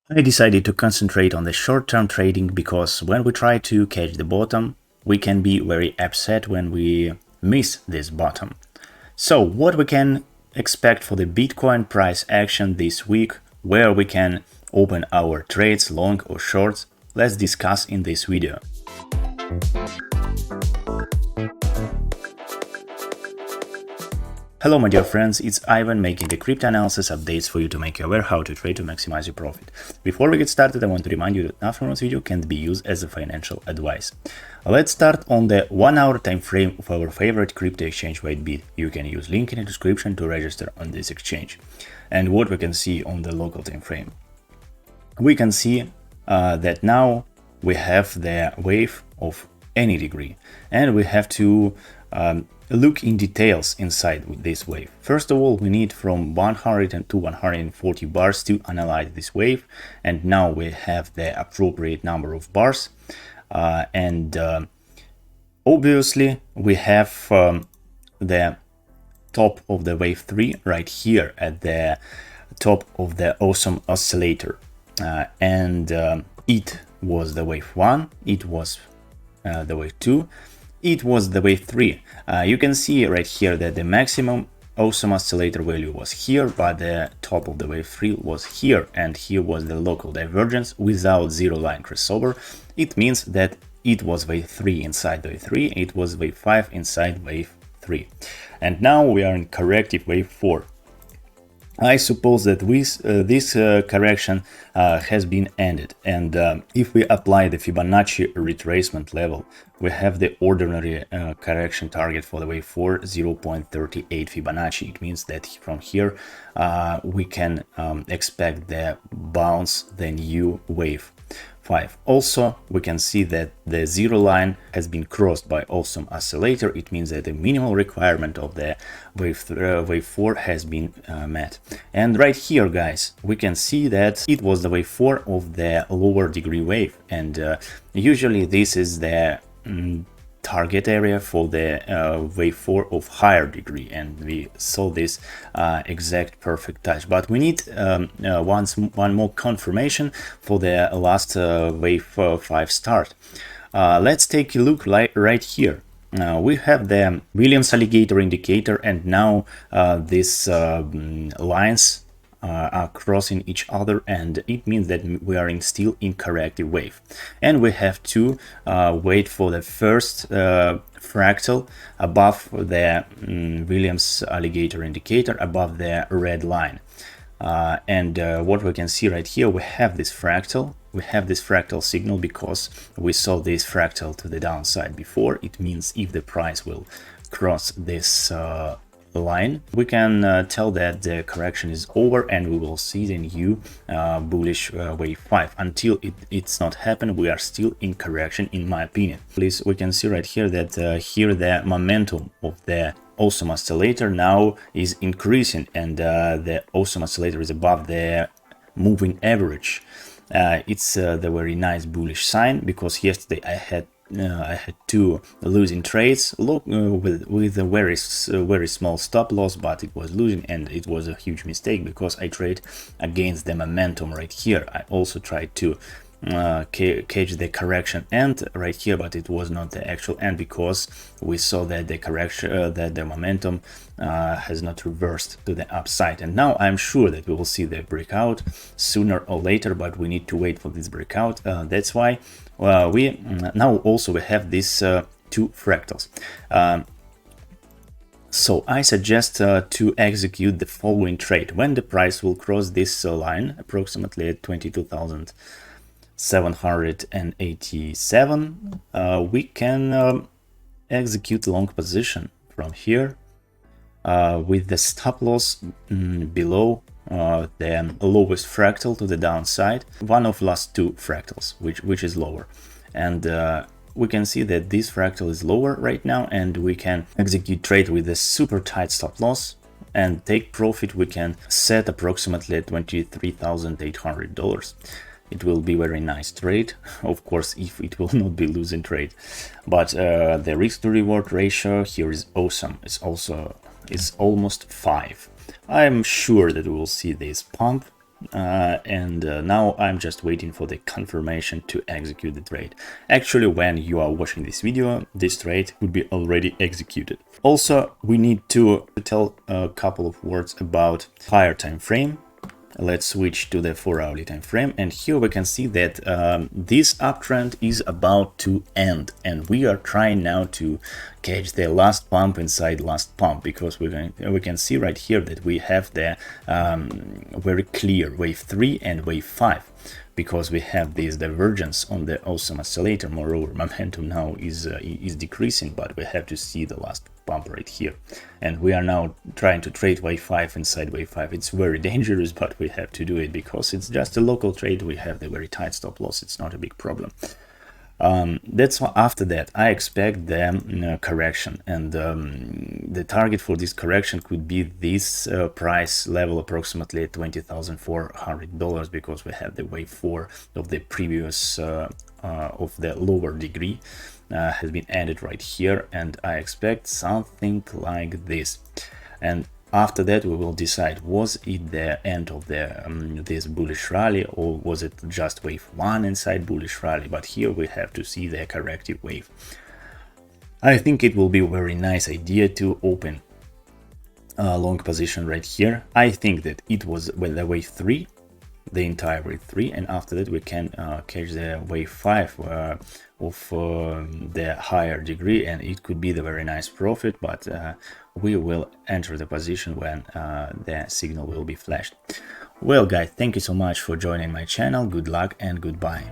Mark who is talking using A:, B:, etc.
A: I decided to concentrate on the short-term trading because when we try to catch the bottom, we can be very upset when we miss this bottom. So what we can expect for the Bitcoin price action this week, where we can open our trades long or short, let's discuss in this video. Hello my dear friends, it's Ivan making the crypto analysis updates for you to make you aware how to trade to maximize your profit. Before we get started, I want to remind you that nothing on this video can be used as a financial advice. Let's start on the 1 hour time frame of our favorite crypto exchange Whitebit. You can use link in the description to register on this exchange. And what we can see on the local time frame. We can see that now we have the wave of any degree, and we have to look in details inside this wave. First of all, we need from 100 to 140 bars to analyze this wave, and now we have the appropriate number of bars, and obviously we have the top of the wave 3 right here at the top of the awesome oscillator, and it was the wave 1, it was the wave 2, it was the wave 3. You can see right here that the maximum awesome oscillator value was here, but the top of the wave 3 was here, and here was the local divergence without zero line crossover. It means that it was wave 3 inside wave 3, it was wave 5 inside wave 3. And now we are in corrective wave 4. I suppose that this correction has been ended, and if we apply the Fibonacci retracement level, we have the ordinary correction target for the wave 4, 0.38 Fibonacci. It means that from here we can expect the bounce, the new wave 5. Also, we can see that the zero line has been crossed by awesome oscillator. It means that the minimal requirement of the wave 4 has been met. And right here, guys, we can see that it was the wave 4 of the lower degree wave, and usually this is the target area for the wave 4 of higher degree, and we saw this exact perfect touch. But we need one more confirmation for the last wave 5 start. Let's take a look right here. We have the Williams alligator indicator, and now these lines are crossing each other, and it means that we are still in corrective wave, and we have to wait for the first fractal above the Williams alligator indicator, above the red line. And what we can see right here, we have this fractal. We have this fractal signal because we saw this fractal to the downside before. It means if the price will cross this line, we can tell that the correction is over and we will see the new bullish wave 5. Until it's not happened, we are still in correction, in my opinion. Please, we can see right here that here the momentum of the awesome oscillator now is increasing, and the awesome oscillator is above the moving average. It's the very nice bullish sign, because yesterday I had two losing trades, with a very small stop loss, but it was losing, and it was a huge mistake because I trade against the momentum right here. I also tried to catch the correction end right here, but it was not the actual end, because we saw that the correction, that the momentum has not reversed to the upside. And now I'm sure that we will see the breakout sooner or later, but we need to wait for this breakout. That's why we now also have these two fractals. So I suggest to execute the following trade. When the price will cross this line, approximately at 22,787, we can execute long position from here with the stop loss below the lowest fractal to the downside, one of last two fractals, which is lower. And we can see that this fractal is lower right now, and we can execute trade with a super tight stop loss and take profit. We can set approximately $23,800. It will be very nice trade, of course, if it will not be losing trade. But the risk to reward ratio here is awesome. It's almost 5. I'm sure that we will see this pump Now I'm just waiting for the confirmation to execute the trade. Actually, when you are watching this video, this trade would be already executed. Also, we need to tell a couple of words about higher time frame. Let's switch to the 4-hourly time frame, and here we can see that this uptrend is about to end, and we are trying now to catch the last pump inside last pump, because we can see right here that we have the very clear wave 3 and wave 5, because we have this divergence on the awesome oscillator. Moreover, momentum now is decreasing, but we have to see the last pump right here, and we are now trying to trade wave 5 inside wave 5. It's very dangerous, but we have to do it because it's just a local trade. We have the very tight stop loss. It's not a big problem. That's why after that I expect the correction, and the target for this correction could be this price level, approximately at $20,400, because we have the wave 4 of the previous of the lower degree has been added right here, and I expect something like this. And after that we will decide, was it the end of the this bullish rally, or was it just wave 1 inside bullish rally. But here we have to see the corrective wave. I think it will be a very nice idea to open a long position right here. I think that it was the wave 3, the entire wave 3, and after that we can catch the wave 5 of the higher degree, and it could be the very nice profit, but we will enter the position when the signal will be flashed. Well guys, thank you so much for joining my channel. Good luck and goodbye.